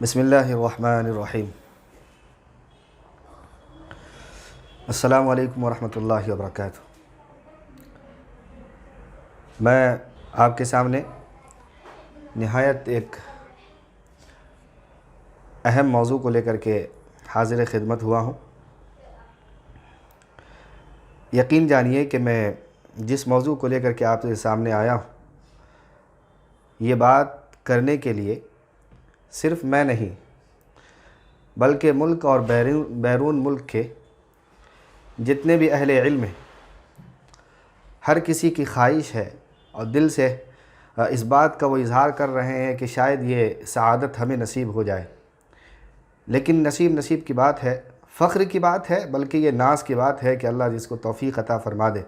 بسم اللہ الرحمن الرحیم۔ السلام علیکم ورحمۃ اللہ وبرکاتہ۔ میں آپ کے سامنے نہایت ایک اہم موضوع کو لے کر کے حاضر خدمت ہوا ہوں۔ یقین جانیے کہ میں جس موضوع کو لے کر کے آپ کے سامنے آیا ہوں، یہ بات کرنے کے لیے صرف میں نہیں بلکہ ملک اور بیرون ملک کے جتنے بھی اہل علم ہیں، ہر کسی کی خواہش ہے اور دل سے اس بات کا وہ اظہار کر رہے ہیں کہ شاید یہ سعادت ہمیں نصیب ہو جائے۔ لیکن نصیب کی بات ہے، فخر کی بات ہے، بلکہ یہ ناز کی بات ہے کہ اللہ جس کو توفیق عطا فرما دے۔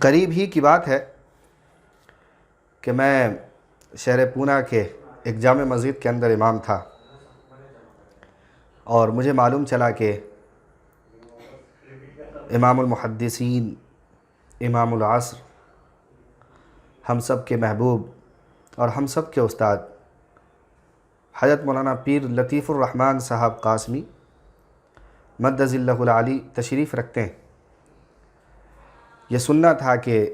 قریب ہی کی بات ہے کہ میں شہر پونا کے ایک جامع مسجد کے اندر امام تھا، اور مجھے معلوم چلا کہ امام المحدثین، امام العصر، ہم سب کے محبوب اور ہم سب کے استاد حضرت مولانا پیر لطیف الرحمن صاحب قاسمی مدظ اللہ العلی تشریف رکھتے ہیں۔ یہ سننا تھا کہ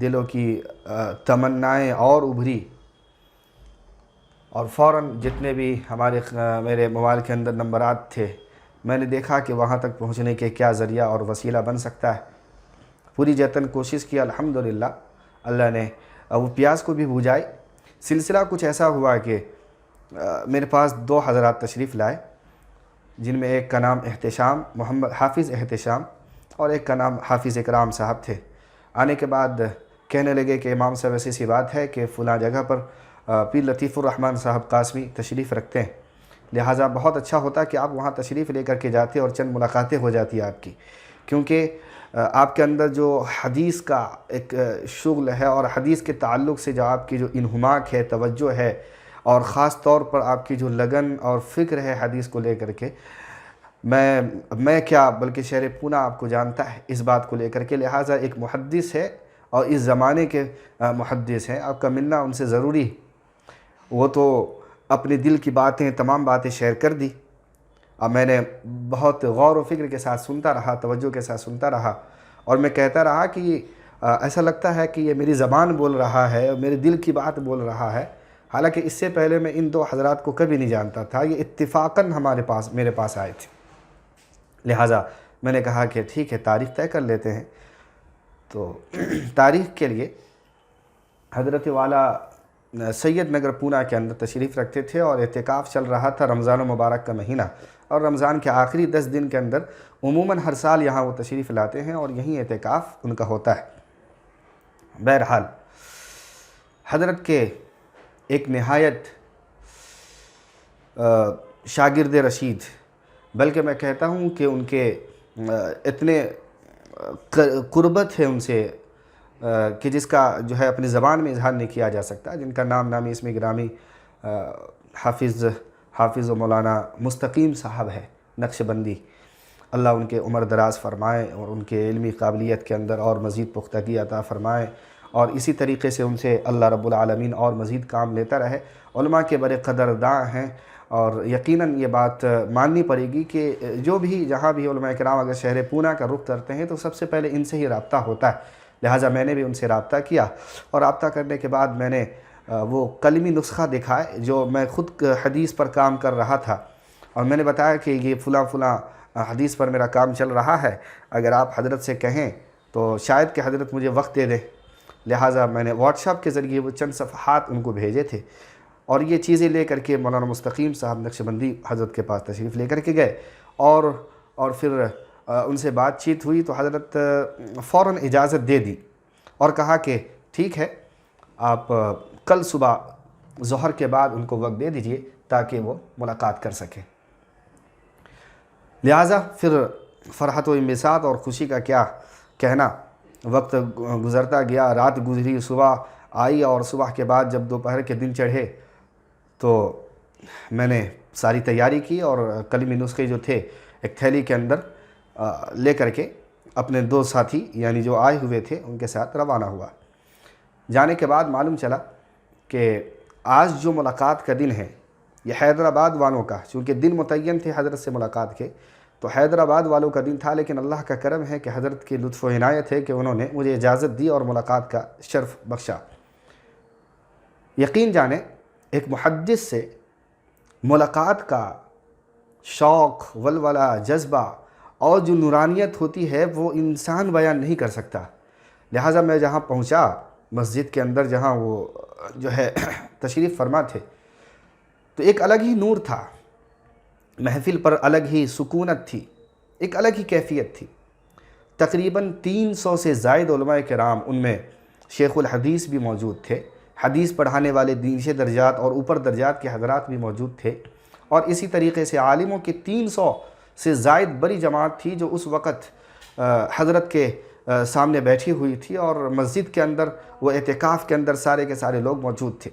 دلوں کی تمنائیں اور ابھری، اور فوراً جتنے بھی میرے موبائل کے اندر نمبرات تھے، میں نے دیکھا کہ وہاں تک پہنچنے کے کیا ذریعہ اور وسیلہ بن سکتا ہے۔ پوری جتن کوشش کی، الحمدللہ اللہ نے وہ پیاس کو بھی بجھائی۔ سلسلہ کچھ ایسا ہوا کہ میرے پاس دو حضرات تشریف لائے، جن میں ایک کا نام احتشام، محمد حافظ احتشام، اور ایک کا نام حافظ اکرام صاحب تھے۔ آنے کے بعد کہنے لگے کہ امام صاحب ایسی سی بات ہے کہ فلاں جگہ پر پیر لطیف الرحمن صاحب قاسمی تشریف رکھتے ہیں، لہٰذا بہت اچھا ہوتا کہ آپ وہاں تشریف لے کر کے جاتے اور چند ملاقاتیں ہو جاتی آپ کی، کیونکہ آپ کے اندر جو حدیث کا ایک شغل ہے اور حدیث کے تعلق سے جو آپ کی جو انہماک ہے، توجہ ہے، اور خاص طور پر آپ کی جو لگن اور فکر ہے حدیث کو لے کر کے، میں کیا بلکہ شہر پونا آپ کو جانتا ہے اس بات کو لے کر کے، لہٰذا ایک محدث ہے اور اس زمانے کے محدث ہیں، آپ کا ملنا ان سے ضروری ہے۔ وہ تو اپنے دل کی باتیں، تمام باتیں شیئر کر دی، اور میں نے بہت غور و فکر کے ساتھ سنتا رہا، توجہ کے ساتھ سنتا رہا، اور میں کہتا رہا کہ ایسا لگتا ہے کہ یہ میری زبان بول رہا ہے اور میرے دل کی بات بول رہا ہے، حالانکہ اس سے پہلے میں ان دو حضرات کو کبھی نہیں جانتا تھا، یہ اتفاقاً میرے پاس آئے تھے۔ لہٰذا میں نے کہا کہ ٹھیک ہے، تاریخ طے کر لیتے ہیں۔ تو تاریخ کے لیے حضرت والا سید نگر پونا کے اندر تشریف رکھتے تھے، اور اعتکاف چل رہا تھا، رمضان المبارک کا مہینہ، اور رمضان کے آخری 10 دن کے اندر عموماً ہر سال یہاں وہ تشریف لاتے ہیں اور یہیں اعتکاف ان کا ہوتا ہے۔ بہرحال حضرت کے ایک نہایت شاگرد رشید، بلکہ میں کہتا ہوں کہ ان کے اتنے قربت ہے ان سے کہ جس کا جو ہے اپنی زبان میں اظہار نہیں کیا جا سکتا، جن کا نامی اسم گرامی حافظ و مولانا مستقیم صاحب ہے نقشبندی۔ اللہ ان کے عمر دراز فرمائے اور ان کے علمی قابلیت کے اندر اور مزید پختگی عطا فرمائے، اور اسی طریقے سے ان سے اللہ رب العالمین اور مزید کام لیتا رہے۔ علماء کے بڑے قدرداں ہیں، اور یقیناً یہ بات ماننی پڑے گی کہ جو بھی جہاں بھی علماء کرام اگر شہر پونا کا رخ کرتے ہیں تو سب سے پہلے ان سے ہی رابطہ ہوتا ہے۔ لہٰذا میں نے بھی ان سے رابطہ کیا، اور رابطہ کرنے کے بعد میں نے وہ قلمی نسخہ دکھائے جو میں خود حدیث پر کام کر رہا تھا، اور میں نے بتایا کہ یہ فلاں حدیث پر میرا کام چل رہا ہے، اگر آپ حضرت سے کہیں تو شاید کہ حضرت مجھے وقت دے دیں۔ لہٰذا میں نے واٹس ایپ کے ذریعے وہ چند صفحات ان کو بھیجے تھے، اور یہ چیزیں لے کر کے مولانا مستقیم صاحب نقشبندی حضرت کے پاس تشریف لے کر کے گئے، اور پھر ان سے بات چیت ہوئی تو حضرت فوراً اجازت دے دی اور کہا کہ ٹھیک ہے، آپ کل صبح ظہر کے بعد ان کو وقت دے دیجئے تاکہ وہ ملاقات کر سکیں۔ لہٰذا پھر فرحت و انبساط اور خوشی کا کیا کہنا، وقت گزرتا گیا، رات گزری، صبح آئی، اور صبح کے بعد جب دوپہر کے دن چڑھے تو میں نے ساری تیاری کی، اور قلمی نسخے جو تھے ایک تھیلی کے اندر لے کر کے اپنے دو ساتھی یعنی جو آئے ہوئے تھے ان کے ساتھ روانہ ہوا۔ جانے کے بعد معلوم چلا کہ آج جو ملاقات کا دن ہے یہ حیدرآباد والوں کا، چونکہ دن متعین تھے حضرت سے ملاقات کے، تو حیدرآباد والوں کا دن تھا، لیکن اللہ کا کرم ہے کہ حضرت کی لطف و عنایت ہے کہ انہوں نے مجھے اجازت دی اور ملاقات کا شرف بخشا۔ یقین جانیں ایک محدث سے ملاقات کا شوق، ولولہ، جذبہ اور جو نورانیت ہوتی ہے وہ انسان بیان نہیں کر سکتا۔ لہٰذا میں جہاں پہنچا مسجد کے اندر، جہاں وہ جو ہے تشریف فرما تھے، تو ایک الگ ہی نور تھا، محفل پر الگ ہی سکونت تھی، ایک الگ ہی کیفیت تھی۔ تقریباً 300 سے زائد علماء کرام، ان میں شیخ الحدیث بھی موجود تھے، حدیث پڑھانے والے نیچے درجات اور اوپر درجات کے حضرات بھی موجود تھے، اور اسی طریقے سے عالموں کی 300 سے زائد بڑی جماعت تھی جو اس وقت حضرت کے سامنے بیٹھی ہوئی تھی، اور مسجد کے اندر وہ اعتکاف کے اندر سارے کے سارے لوگ موجود تھے۔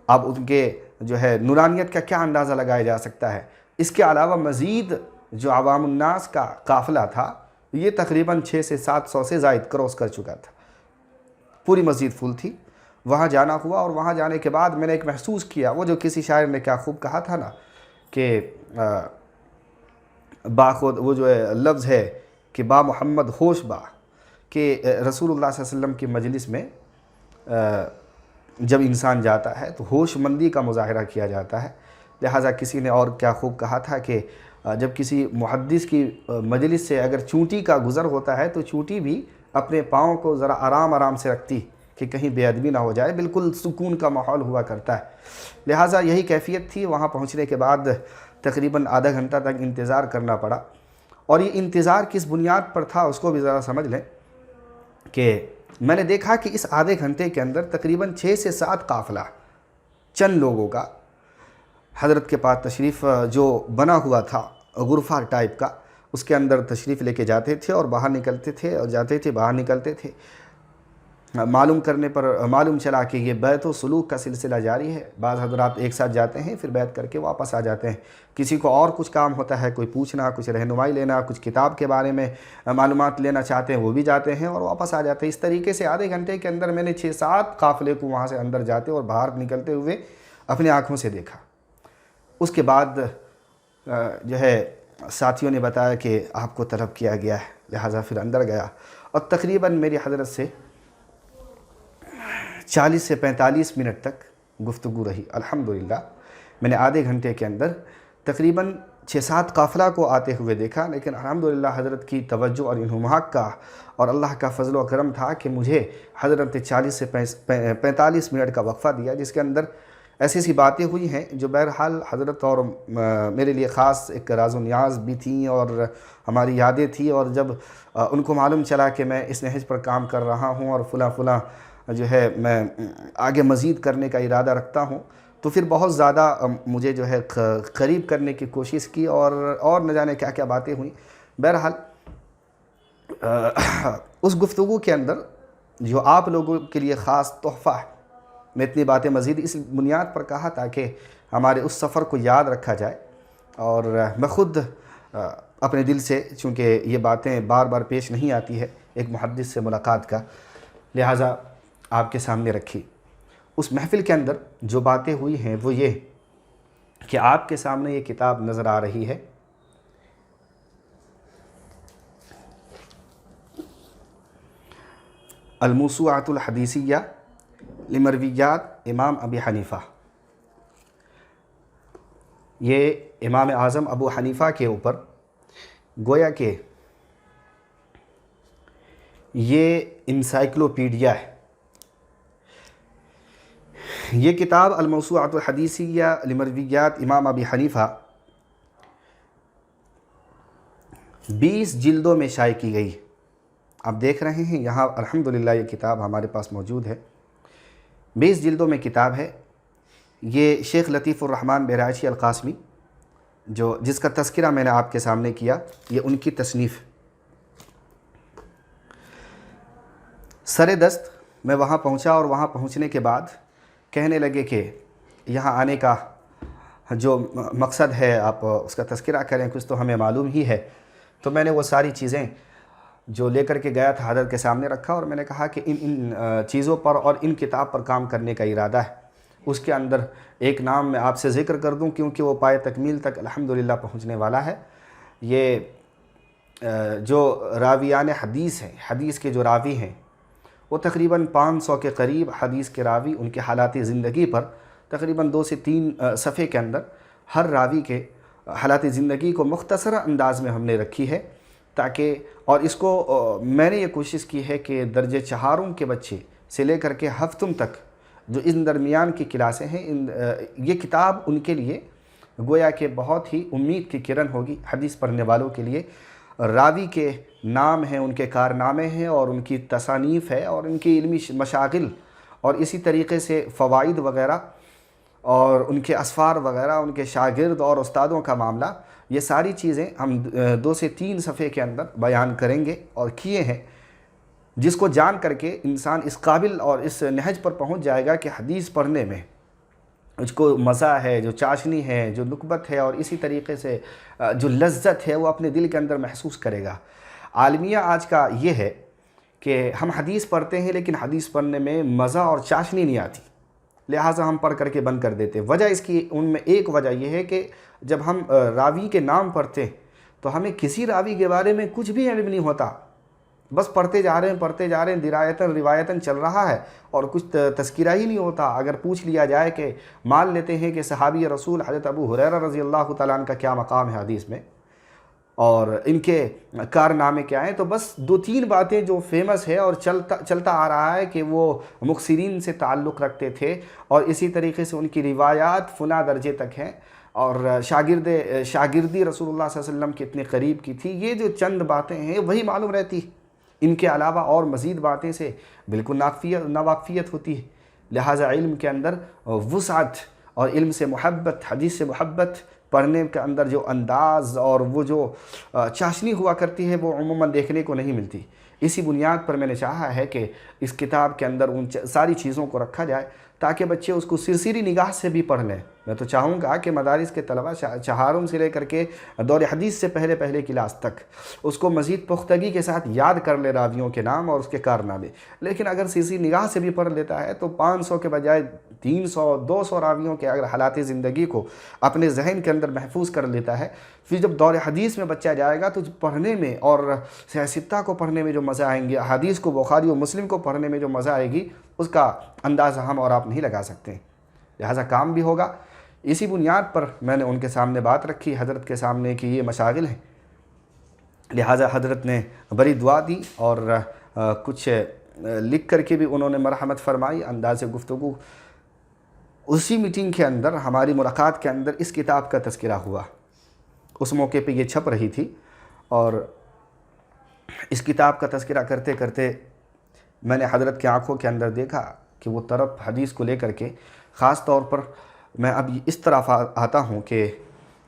اب ان کے جو ہے نورانیت کا کیا اندازہ لگایا جا سکتا ہے۔ اس کے علاوہ مزید جو عوام الناس کا قافلہ تھا یہ تقریباً 600 سے 700 سے زائد کروس کر چکا تھا، پوری مسجد فل تھی۔ وہاں جانا ہوا، اور وہاں جانے کے بعد میں نے ایک محسوس کیا، وہ جو کسی شاعر نے کیا خوب کہا تھا نا کہ باخود وہ جو ہے لفظ ہے کہ با محمد ہوش با، کہ رسول اللہ صلی اللہ علیہ وسلم کی مجلس میں جب انسان جاتا ہے تو ہوش مندی کا مظاہرہ کیا جاتا ہے۔ لہٰذا کسی نے اور کیا خوب کہا تھا کہ جب کسی محدث کی مجلس سے اگر چونٹی کا گزر ہوتا ہے تو چونٹی بھی اپنے پاؤں کو ذرا آرام آرام سے رکھتی کہ کہیں بے ادبی نہ ہو جائے، بالکل سکون کا ماحول ہوا کرتا ہے۔ لہٰذا یہی کیفیت تھی۔ وہاں پہنچنے کے بعد تقریباً آدھا گھنٹہ تک انتظار کرنا پڑا، اور یہ انتظار کس بنیاد پر تھا اس کو بھی ذرا سمجھ لیں کہ میں نے دیکھا کہ اس آدھے گھنٹے کے اندر تقریباً 6 سے 7 قافلہ چند لوگوں کا حضرت کے پاس تشریف جو بنا ہوا تھا غرفہ ٹائپ کا، اس کے اندر تشریف لے کے جاتے تھے اور باہر نکلتے تھے، اور جاتے تھے باہر نکلتے تھے۔ معلوم کرنے پر معلوم چلا کہ یہ بیعت و سلوک کا سلسلہ جاری ہے۔ بعض حضرات ایک ساتھ جاتے ہیں پھر بیعت کر کے واپس آ جاتے ہیں، کسی کو اور کچھ کام ہوتا ہے، کوئی پوچھنا، کچھ رہنمائی لینا، کچھ کتاب کے بارے میں معلومات لینا چاہتے ہیں، وہ بھی جاتے ہیں اور واپس آ جاتے ہیں۔ اس طریقے سے آدھے گھنٹے کے اندر میں نے 6-7 قافلے کو وہاں سے اندر جاتے اور باہر نکلتے ہوئے اپنے آنکھوں سے دیکھا۔ اس کے بعد جو ہے ساتھیوں نے بتایا کہ آپ کو طلب کیا گیا ہے، لہٰذا پھر اندر گیا، اور تقریباً میری حضرت سے 40 سے 45 منٹ تک گفتگو رہی۔ الحمدللہ میں نے آدھے گھنٹے کے اندر تقریباً 6-7 قافلہ کو آتے ہوئے دیکھا، لیکن الحمدللہ حضرت کی توجہ اور انہماک کا اور اللہ کا فضل و کرم تھا کہ مجھے حضرت نے 40 سے 45 منٹ کا وقفہ دیا، جس کے اندر ایسی سی باتیں ہوئی ہیں جو بہرحال حضرت اور میرے لیے خاص ایک راز و نیاز بھی تھیں اور ہماری یادیں تھیں۔ اور جب ان کو معلوم چلا کہ میں اس نہج پر کام کر رہا ہوں اور فلاں جو ہے میں آگے مزید کرنے کا ارادہ رکھتا ہوں، تو پھر بہت زیادہ مجھے جو ہے قریب کرنے کی کوشش کی، اور نہ جانے کیا کیا باتیں ہوئیں۔ بہرحال اس گفتگو کے اندر جو آپ لوگوں کے لیے خاص تحفہ ہے، میں اتنی باتیں مزید اس بنیاد پر کہا تاکہ ہمارے اس سفر کو یاد رکھا جائے، اور میں خود اپنے دل سے، چونکہ یہ باتیں بار بار پیش نہیں آتی ہے ایک محدث سے ملاقات کا، لہٰذا آپ کے سامنے رکھی۔ اس محفل کے اندر جو باتیں ہوئی ہیں وہ یہ کہ آپ کے سامنے یہ کتاب نظر آ رہی ہے، الموسوعۃ الحدیثیہ لمرویات امام ابی حنیفہ۔ یہ امام اعظم ابو حنیفہ کے اوپر گویا کہ یہ انسائکلوپیڈیا ہے۔ یہ کتاب الموسوعۃ الحدیثیہ لمرویات امام ابی حنیفہ 20 جلدوں میں شائع کی گئی۔ آپ دیکھ رہے ہیں یہاں الحمدللہ یہ کتاب ہمارے پاس موجود ہے، 20 جلدوں میں کتاب ہے۔ یہ شیخ لطیف الرحمن بہرائچی القاسمی جس کا تذکرہ میں نے آپ کے سامنے کیا، یہ ان کی تصنیف۔ سر دست میں وہاں پہنچا، اور وہاں پہنچنے کے بعد کہنے لگے کہ یہاں آنے کا جو مقصد ہے آپ اس کا تذکرہ کریں، کچھ تو ہمیں معلوم ہی ہے۔ تو میں نے وہ ساری چیزیں جو لے کر کے گیا تھا حضرت کے سامنے رکھا، اور میں نے کہا کہ ان چیزوں پر اور ان کتاب پر کام کرنے کا ارادہ ہے۔ اس کے اندر ایک نام میں آپ سے ذکر کر دوں کیونکہ وہ پائے تکمیل تک الحمدللہ پہنچنے والا ہے۔ یہ جو راویان حدیث ہیں، حدیث کے جو راوی ہیں، وہ تقریباً 500 کے قریب حدیث کے راوی، ان کے حالات زندگی پر تقریباً 2 سے 3 صفحے کے اندر ہر راوی کے حالات زندگی کو مختصر انداز میں ہم نے رکھی ہے، تاکہ اور اس کو میں نے یہ کوشش کی ہے کہ درجہ چہارم کے بچے سے لے کر کے ہفتم تک جو ان درمیان کی کلاسیں ہیں، یہ کتاب ان کے لیے گویا کہ بہت ہی امید کی کرن ہوگی حدیث پڑھنے والوں کے لیے۔ راوی کے نام ہیں، ان کے کارنامے ہیں، اور ان کی تصانیف ہے، اور ان کی علمی مشاغل، اور اسی طریقے سے فوائد وغیرہ، اور ان کے اسفار وغیرہ، ان کے شاگرد اور استادوں کا معاملہ، یہ ساری چیزیں ہم 2 سے 3 صفحے کے اندر بیان کریں گے اور کیے ہیں، جس کو جان کر کے انسان اس قابل اور اس نہج پر پہنچ جائے گا کہ حدیث پڑھنے میں اس کو مزہ ہے، جو چاشنی ہے، جو نکبت ہے، اور اسی طریقے سے جو لذت ہے وہ اپنے دل کے اندر محسوس کرے گا۔ عالمیہ آج کا یہ ہے کہ ہم حدیث پڑھتے ہیں لیکن حدیث پڑھنے میں مزہ اور چاشنی نہیں آتی، لہٰذا ہم پڑھ کر کے بند کر دیتے۔ وجہ اس کی ان میں ایک وجہ یہ ہے کہ جب ہم راوی کے نام پڑھتے ہیں تو ہمیں کسی راوی کے بارے میں کچھ بھی علم نہیں ہوتا، بس پڑھتے جا رہے ہیں، درایتاً روایتاً چل رہا ہے، اور کچھ تذکرہ ہی نہیں ہوتا۔ اگر پوچھ لیا جائے کہ مان لیتے ہیں کہ صحابی رسول حضرت ابو ہریرہ رضی اللہ تعالیٰ عنہ کا کیا مقام ہے حدیث میں، اور ان کے کارنامے کیا ہیں، تو بس 2-3 باتیں جو فیمس ہے اور چلتا آ رہا ہے کہ وہ مکثرین سے تعلق رکھتے تھے، اور اسی طریقے سے ان کی روایات فنا درجے تک ہیں، اور شاگردی رسول اللہ صلی اللہ علیہ وسلم کے اتنے قریب کی تھی۔ یہ جو چند باتیں ہیں وہی معلوم رہتی، ان کے علاوہ اور مزید باتیں سے بالکل ناواقفیت ہوتی ہے۔ لہٰذا علم کے اندر وسعت اور علم سے محبت، حدیث سے محبت، پڑھنے کے اندر جو انداز اور وہ جو چاشنی ہوا کرتی ہے وہ عموماً دیکھنے کو نہیں ملتی۔ اسی بنیاد پر میں نے چاہا ہے کہ اس کتاب کے اندر ان ساری چیزوں کو رکھا جائے تاکہ بچے اس کو سرسری نگاہ سے بھی پڑھ لیں۔ میں تو چاہوں گا کہ مدارس کے طلبہ چہارم سے لے کر کے دور حدیث سے پہلے کلاس تک اس کو مزید پختگی کے ساتھ یاد کر لے، راویوں کے نام اور اس کے کارنامے۔ لیکن اگر سرسری نگاہ سے بھی پڑھ لیتا ہے تو 500 کے بجائے 300-200 راویوں کے اگر حالات زندگی کو اپنے ذہن کے اندر محفوظ کر لیتا ہے، پھر جب دور حدیث میں بچہ جائے گا تو پڑھنے میں اور سیاستہ کو پڑھنے میں جو مزہ آئیں گے، حدیث کو، بخاری و مسلم کو پڑھنے میں جو مزہ آئے گی، اس کا اندازہ ہم اور آپ نہیں لگا سکتے۔ لہٰذا کام بھی ہوگا۔ اسی بنیاد پر میں نے ان کے سامنے بات رکھی، حضرت کے سامنے، کہ یہ مشاغل ہیں، لہٰذا حضرت نے بڑی دعا دی، اور کچھ لکھ کر کے بھی انہوں نے مرحمت فرمائی، انداز گفتگو۔ اسی میٹنگ کے اندر، ہماری ملاقات کے اندر، اس کتاب کا تذکرہ ہوا۔ اس موقع پہ یہ چھپ رہی تھی، اور اس کتاب کا تذکرہ کرتے کرتے میں نے حضرت کی آنکھوں کے اندر دیکھا کہ وہ طرف حدیث کو لے کر کے، خاص طور پر میں اب اس طرف آتا ہوں کہ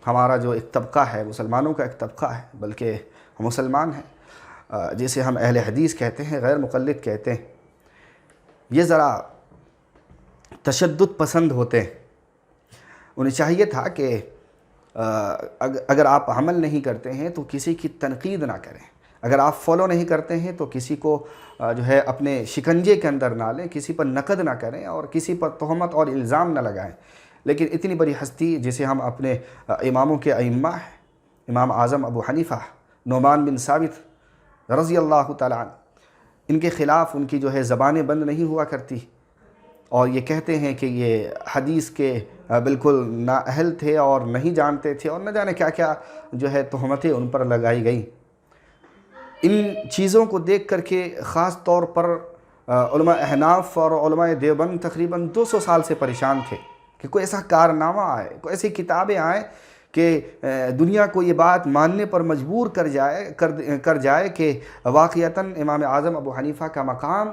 ہمارا جو ایک طبقہ ہے، مسلمانوں کا ایک طبقہ ہے، بلکہ ہم مسلمان ہیں، جسے ہم اہل حدیث کہتے ہیں، غیر مقلد کہتے ہیں، یہ ذرا تشدد پسند ہوتے ہیں۔ انہیں چاہیے تھا کہ اگر آپ عمل نہیں کرتے ہیں تو کسی کی تنقید نہ کریں، اگر آپ فالو نہیں کرتے ہیں تو کسی کو جو ہے اپنے شکنجے کے اندر نہ لیں، کسی پر نقد نہ کریں، اور کسی پر تہمت اور الزام نہ لگائیں۔ لیکن اتنی بڑی ہستی جسے ہم اپنے اماموں کے ائمہ ہیں، امام اعظم ابو حنیفہ، نعمان بن ثابت رضی اللہ تعالیٰ عنہ، ان کے خلاف ان کی جو ہے زبانیں بند نہیں ہوا کرتی، اور یہ کہتے ہیں کہ یہ حدیث کے بالکل نااہل تھے اور نہیں جانتے تھے، اور نہ جانے کیا کیا جو ہے تہمتیں ان پر لگائی گئیں۔ ان چیزوں کو دیکھ کر کے خاص طور پر علماء احناف اور علماء دیوبند تقریباً 200 سال سے پریشان تھے کہ کوئی ایسا کارنامہ آئے، کوئی ایسی کتابیں آئیں کہ دنیا کو یہ بات ماننے پر مجبور کر جائے کہ واقعتاً امام اعظم ابو حنیفہ کا مقام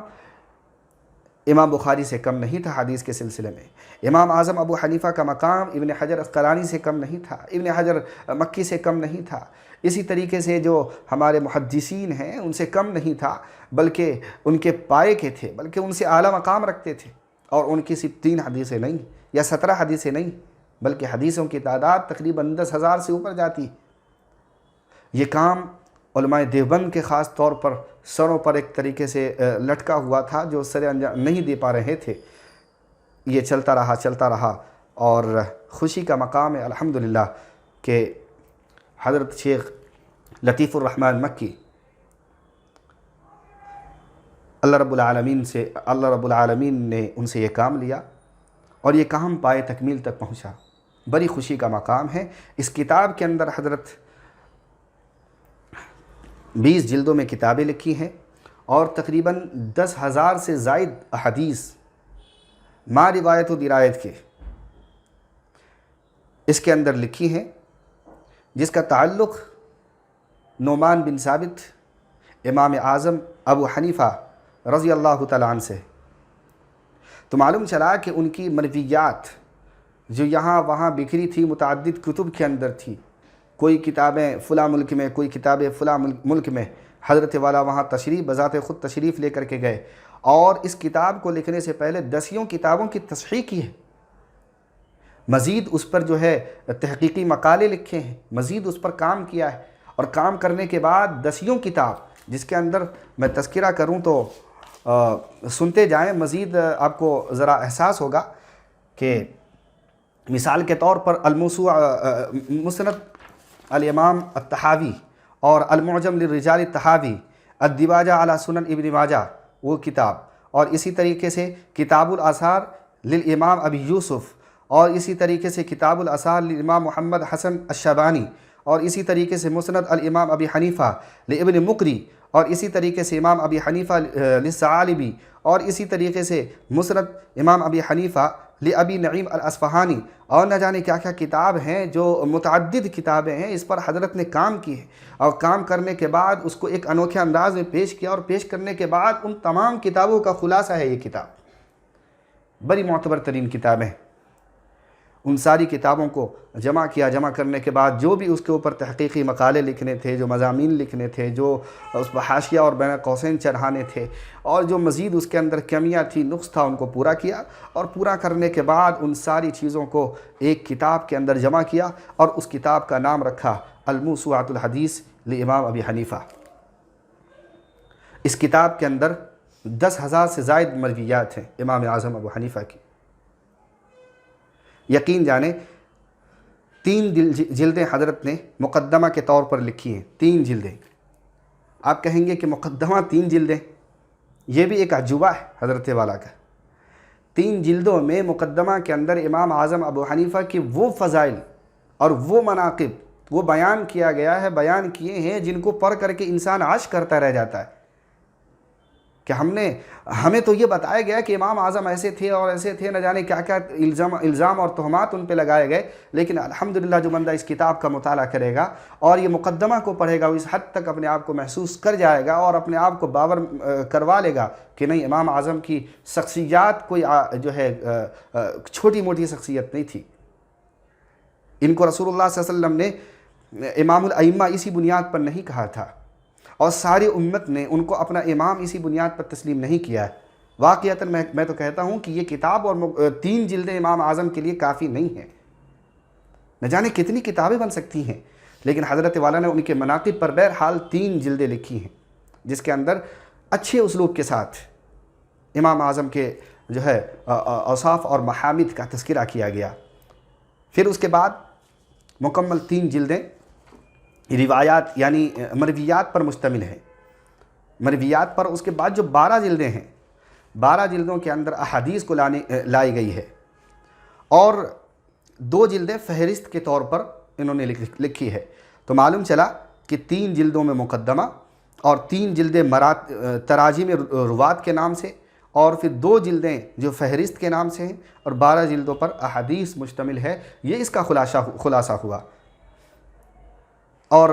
امام بخاری سے کم نہیں تھا حدیث کے سلسلے میں، امام اعظم ابو حنیفہ کا مقام ابن حجر عسقلانی سے کم نہیں تھا، ابن حجر مکی سے کم نہیں تھا، اسی طریقے سے جو ہمارے محدثین ہیں ان سے کم نہیں تھا، بلکہ ان کے پائے کے تھے، بلکہ ان سے اعلیٰ مقام رکھتے تھے، اور ان کی صرف 3 حدیثیں نہیں یا 17 حدیثیں نہیں، بلکہ حدیثوں کی تعداد تقریباً 10,000 سے اوپر جاتی۔ یہ کام علماء دیوبند کے خاص طور پر سروں پر ایک طریقے سے لٹکا ہوا تھا جو سر انجام نہیں دے پا رہے تھے۔ یہ چلتا رہا اور خوشی کا مقام ہے الحمدللہ کہ حضرت شیخ لطیف الرحمن مکی اللہ رب العالمین نے ان سے یہ کام لیا اور یہ کام پائے تکمیل تک پہنچا۔ بڑی خوشی کا مقام ہے۔ اس کتاب کے اندر حضرت 20 جلدوں میں کتابیں لکھی ہیں اور تقریباً 10,000 سے زائد احادیث ما روایت و درایت کے اس کے اندر لکھی ہیں، جس کا تعلق نعمان بن ثابت امام اعظم ابو حنیفہ رضی اللہ تعالیٰ عنہ سے۔ تو معلوم چلا کہ ان کی مرویات جو یہاں وہاں بکھری تھی، متعدد کتب کے اندر تھی، کوئی کتابیں فلاں ملک میں، کوئی کتابیں فلاں ملک میں، حضرت والا وہاں بذات خود تشریف لے کر کے گئے اور اس کتاب کو لکھنے سے پہلے 10 کتابوں کی تصحیح کی ہے، مزید اس پر جو ہے تحقیقی مقالے لکھے ہیں، مزید اس پر کام کیا ہے، اور کام کرنے کے بعد 10 کتاب جس کے اندر میں تذکرہ کروں تو سنتے جائیں، مزید آپ کو ذرا احساس ہوگا کہ مثال کے طور پر مسند الامام الطحاوی اور المعجم للرجال الطحاوی، الدواجہ علی سنن ابن ماجہ وہ کتاب، اور اسی طریقے سے کتاب الآثار للامام ابی یوسف، اور اسی طریقے سے کتاب الآثار للامام محمد حسن الشیبانی، اور اسی طریقے سے مسند الامام ابی حنیفہ لابن مقری، اور اسی طریقے سے امام ابی حنیفہ للثعالبی، اور اسی طریقے سے مسند امام ابی حنیفہ لابی نعیم الاصفہانی، اور نہ جانے کیا کیا کتاب ہیں، جو متعدد کتابیں ہیں۔ اس پر حضرت نے کام کی ہے اور کام کرنے کے بعد اس کو ایک انوکھے انداز میں پیش کیا، اور پیش کرنے کے بعد ان تمام کتابوں کا خلاصہ ہے یہ کتاب۔ بڑی معتبر ترین کتابیں، ان ساری کتابوں کو جمع کیا، جمع کرنے کے بعد جو بھی اس کے اوپر تحقیقی مقالے لکھنے تھے، جو مضامین لکھنے تھے، جو اس پر حاشیہ اور بین قوسین چڑھانے تھے، اور جو مزید اس کے اندر کمیاں تھی، نقص تھا، ان کو پورا کیا، اور پورا کرنے کے بعد ان ساری چیزوں کو ایک کتاب کے اندر جمع کیا، اور اس کتاب کا نام رکھا الموسوعۃ الحدیث لامام ابی حنیفہ۔ اس کتاب کے اندر 10,000 سے زائد مرویات ہیں امام اعظم ابو حنیفہ کی۔ یقین جانیں 3 جلدیں حضرت نے مقدمہ کے طور پر لکھی ہیں، 3 جلدیں۔ آپ کہیں گے کہ مقدمہ 3 جلدیں، یہ بھی ایک عجوبہ ہے حضرت والا کا۔ 3 جلدوں میں مقدمہ کے اندر امام اعظم ابو حنیفہ کی وہ فضائل اور وہ مناقب وہ بیان کیا گیا ہے، بیان کیے ہیں، جن کو پڑھ کر کے انسان عشق کرتا رہ جاتا ہے کہ ہمیں تو یہ بتایا گیا کہ امام اعظم ایسے تھے اور ایسے تھے، نہ جانے کیا کیا الزام اور تہمات ان پہ لگائے گئے، لیکن الحمدللہ جو بندہ اس کتاب کا مطالعہ کرے گا اور یہ مقدمہ کو پڑھے گا، وہ اس حد تک اپنے آپ کو محسوس کر جائے گا اور اپنے آپ کو باور کروا لے گا کہ نہیں، امام اعظم کی شخصیات کوئی جو ہے چھوٹی موٹی شخصیت نہیں تھی۔ ان کو رسول اللہ صلی اللہ علیہ وسلم نے امام الائمہ اسی بنیاد پر نہیں کہا تھا، اور ساری امت نے ان کو اپنا امام اسی بنیاد پر تسلیم نہیں کیا ہے۔ واقعتاً میں تو کہتا ہوں کہ یہ کتاب اور 3 جلدیں امام اعظم کے لیے کافی نہیں ہیں، نہ جانے کتنی کتابیں بن سکتی ہیں، لیکن حضرت والا نے ان کے مناقب پر بہرحال 3 جلدیں لکھی ہیں، جس کے اندر اچھے اسلوب کے ساتھ امام اعظم کے جو ہے اوصاف اور محامد کا تذکرہ کیا گیا۔ پھر اس کے بعد مکمل 3 جلدیں روایات یعنی مرویات پر مشتمل ہیں، مرویات پر۔ اس کے بعد جو 12 جلدیں ہیں، 12 جلدوں کے اندر احادیث کو لائی گئی ہے، اور 2 جلدیں فہرست کے طور پر انہوں نے لکھی ہے۔ تو معلوم چلا کہ 3 جلدوں میں مقدمہ اور 3 جلدیں تراجم روات کے نام سے، اور پھر 2 جلدیں جو فہرست کے نام سے ہیں، اور 12 جلدوں پر احادیث مشتمل ہے۔ یہ اس کا خلاصہ ہوا۔ اور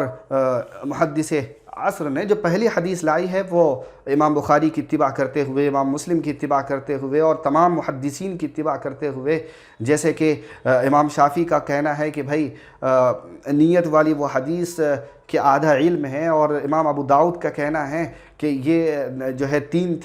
محدث عصر نے جو پہلی حدیث لائی ہے وہ امام بخاری کی اتباع کرتے ہوئے، امام مسلم کی اتباع کرتے ہوئے، اور تمام محدثین کی اتباع کرتے ہوئے، جیسے کہ امام شافعی کا کہنا ہے کہ بھائی نیت والی وہ حدیث کہ آدھا علم ہے، اور امام ابو داؤد کا کہنا ہے کہ یہ جو ہے 3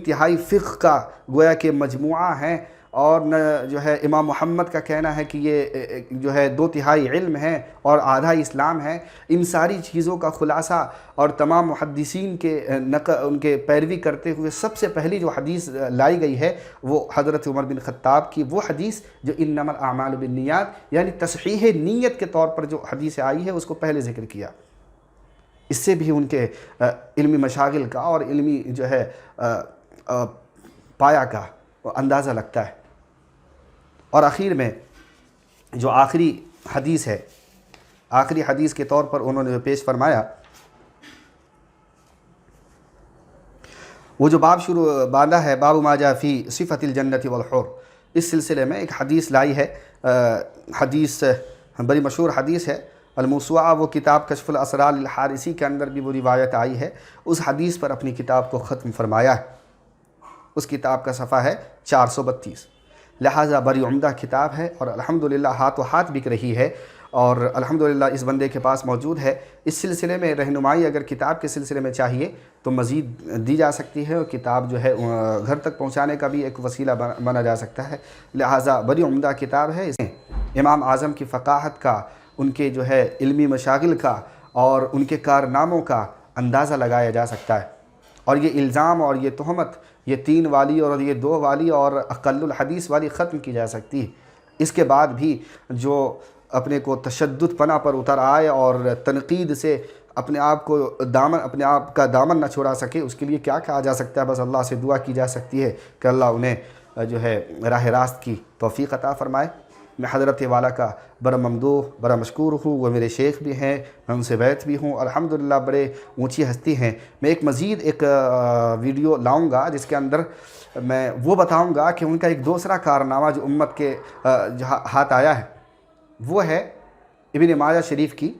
تہائی فقہ کا گویا کہ مجموعہ ہے، اور نہ جو ہے امام محمد کا کہنا ہے کہ یہ جو ہے 2/3 علم ہے اور آدھا اسلام ہے۔ ان ساری چیزوں کا خلاصہ اور تمام محدثین کے ان کے پیروی کرتے ہوئے سب سے پہلی جو حدیث لائی گئی ہے وہ حضرت عمر بن خطاب کی وہ حدیث جو انما الاعمال بالنیات یعنی تصحیح نیت کے طور پر جو حدیث آئی ہے اس کو پہلے ذکر کیا۔ اس سے بھی ان کے علمی مشاغل کا اور علمی جو ہے پایا کا اندازہ لگتا ہے۔ اور آخر میں جو آخری حدیث ہے، آخری حدیث کے طور پر انہوں نے جو پیش فرمایا، وہ جو باب شروع باندھا ہے باب ما جاء فی صفۃ الجنت والحور، اس سلسلے میں ایک حدیث لائی ہے۔ حدیث بڑی مشہور حدیث ہے، الموسوعہ، وہ کتاب کشف الاسرار الحارثی کے اندر بھی وہ روایت آئی ہے۔ اس حدیث پر اپنی کتاب کو ختم فرمایا ہے۔ اس کتاب کا صفحہ ہے 432، لہٰذا بڑی عمدہ کتاب ہے اور الحمدللہ ہاتھوں ہاتھ بک رہی ہے اور الحمدللہ اس بندے کے پاس موجود ہے۔ اس سلسلے میں رہنمائی اگر کتاب کے سلسلے میں چاہیے تو مزید دی جا سکتی ہے، اور کتاب جو ہے گھر تک پہنچانے کا بھی ایک وسیلہ بنا جا سکتا ہے، لہٰذا بڑی عمدہ کتاب ہے۔ اس میں امام اعظم کی فقاہت کا، ان کے جو ہے علمی مشاغل کا اور ان کے کارناموں کا اندازہ لگایا جا سکتا ہے، اور یہ الزام اور یہ تہمت یہ 3 والی اور یہ 2 والی اور اقل الحدیث والی ختم کی جا سکتی ہے۔ اس کے بعد بھی جو اپنے کو تشدد پناہ پر اتر آئے اور تنقید سے اپنے آپ کا دامن نہ چھڑا سکے، اس کے لیے کیا کہا جا سکتا ہے؟ بس اللہ سے دعا کی جا سکتی ہے کہ اللہ انہیں جو ہے راہ راست کی توفیق عطا فرمائے۔ میں حضرت والا کا بڑا ممدوح، بڑا مشکور ہوں، وہ میرے شیخ بھی ہیں، میں ان سے بیعت بھی ہوں، الحمدللہ بڑے اونچی ہستی ہیں۔ میں مزید ایک ویڈیو لاؤں گا جس کے اندر میں وہ بتاؤں گا کہ ان کا ایک دوسرا کارنامہ جو امت کے ہاتھ آیا ہے، وہ ہے ابن ماجہ شریف کی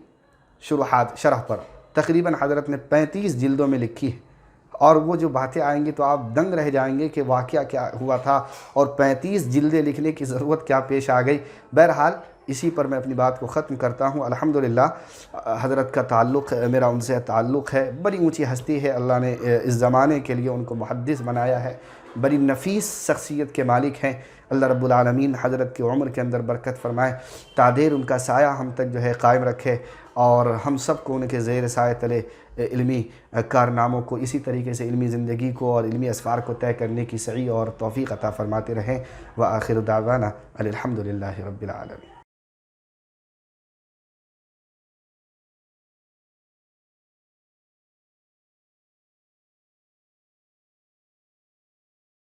شرح پر تقریباً حضرت نے 35 جلدوں میں لکھی ہے، اور وہ جو باتیں آئیں گی تو آپ دنگ رہ جائیں گے کہ واقعہ کیا ہوا تھا اور 35 جلدیں لکھنے کی ضرورت کیا پیش آ گئی۔ بہرحال اسی پر میں اپنی بات کو ختم کرتا ہوں۔ الحمدللہ حضرت کا تعلق، میرا ان سے تعلق ہے، بڑی اونچی ہستی ہے، اللہ نے اس زمانے کے لیے ان کو محدث بنایا ہے، بڑی نفیس شخصیت کے مالک ہیں۔ اللہ رب العالمین حضرت کی عمر کے اندر برکت فرمائے، تعدیر ان کا سایہ ہم تک جو ہے قائم رکھے، اور ہم سب کو ان کے زیر سایہ تلے علمی کارناموں کو، اسی طریقے سے علمی زندگی کو اور علمی اسفار کو طے کرنے کی سعی اور توفیق عطا فرماتے رہیں۔ وآخر دعوانا الحمدللہ رب العالمین۔